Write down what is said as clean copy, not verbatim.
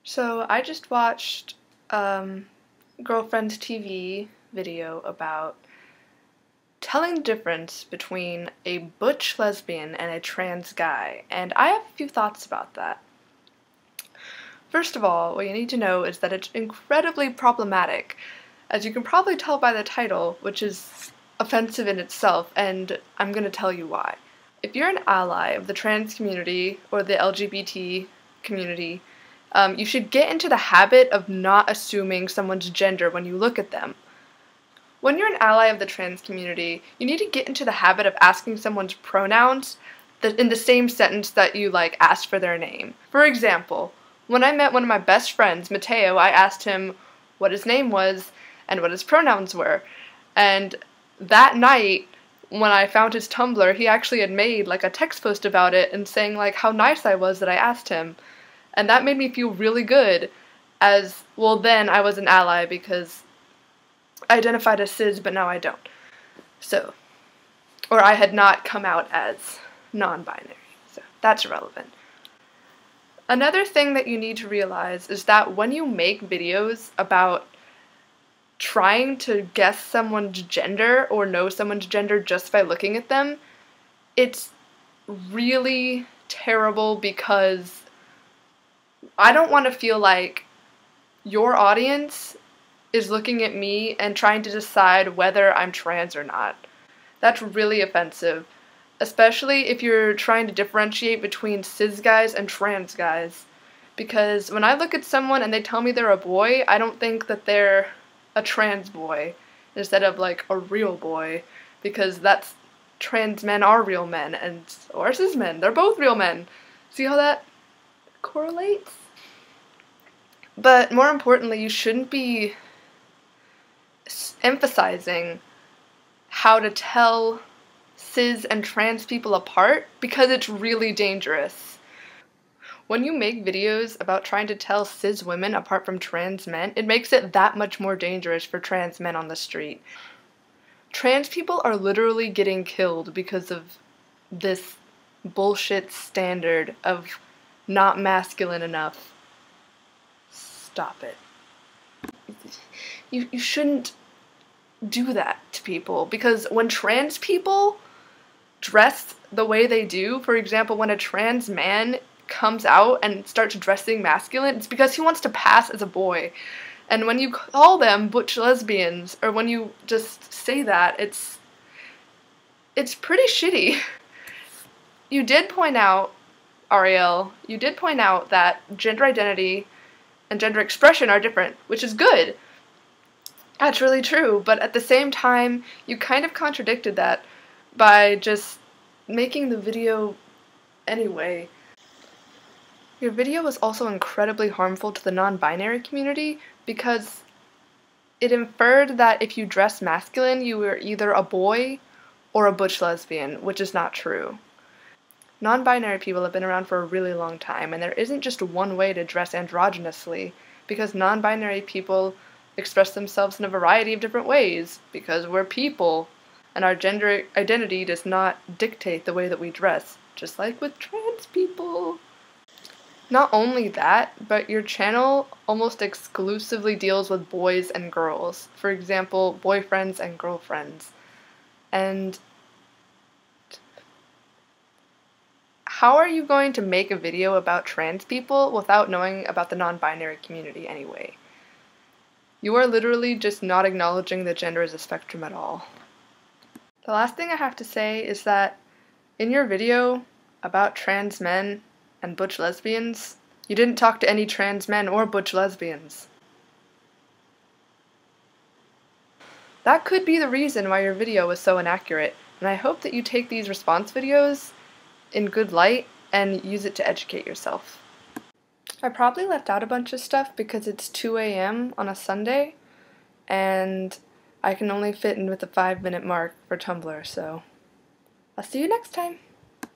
So I just watched girlfriend's TV video about telling the difference between a butch lesbian and a trans guy, and I have a few thoughts about that. First of all, what you need to know is that it's incredibly problematic, as you can probably tell by the title, which is offensive in itself, and I'm going to tell you why. If you're an ally of the trans community or the LGBT community, you should get into the habit of not assuming someone's gender when you look at them. When you're an ally of the trans community, you need to get into the habit of asking someone's pronouns in the same sentence that you asked for their name. For example, when I met one of my best friends, Mateo, I asked him what his name was and what his pronouns were. And that night, when I found his Tumblr, he actually had made a text post about it and saying how nice I was that I asked him. And that made me feel really good, as, well, then I was an ally because I identified as cis, but now I don't. So, or I had not come out as non-binary, so that's irrelevant. Another thing that you need to realize is that when you make videos about trying to guess someone's gender or know someone's gender just by looking at them, it's really terrible because I don't want to feel like your audience is looking at me and trying to decide whether I'm trans or not. That's really offensive, especially if you're trying to differentiate between cis guys and trans guys. Because when I look at someone and they tell me they're a boy, I don't think that they're a trans boy instead of a real boy, because trans men are real men, or cis men, they're both real men. See how that correlates? But more importantly, you shouldn't be emphasizing how to tell cis and trans people apart, because it's really dangerous. When you make videos about trying to tell cis women apart from trans men, it makes it that much more dangerous for trans men on the street. Trans people are literally getting killed because of this bullshit standard of not masculine enough. Stop it. You shouldn't do that to people, because when trans people dress the way they do, for example, when a trans man comes out and starts dressing masculine, it's because he wants to pass as a boy. And when you call them butch lesbians, or when you just say that, it's pretty shitty. You did point out, Ariel, that gender identity and gender expression are different, which is good. That's really true, but at the same time, you kind of contradicted that by just making the video anyway. Your video was also incredibly harmful to the non-binary community because it inferred that if you dress masculine, you were either a boy or a butch lesbian, which is not true. Non-binary people have been around for a really long time, and there isn't just one way to dress androgynously, because non-binary people express themselves in a variety of different ways, because we're people, and our gender identity does not dictate the way that we dress, just like with trans people. Not only that, but your channel almost exclusively deals with boys and girls. For example, boyfriends and girlfriends. And how are you going to make a video about trans people without knowing about the non-binary community anyway? You are literally just not acknowledging that gender is a spectrum at all. The last thing I have to say is that in your video about trans men and butch lesbians, you didn't talk to any trans men or butch lesbians. That could be the reason why your video was so inaccurate, and I hope that you take these response videos in good light and use it to educate yourself. I probably left out a bunch of stuff because it's 2 a.m. on a Sunday, and I can only fit in with the 5-minute mark for Tumblr, so I'll see you next time!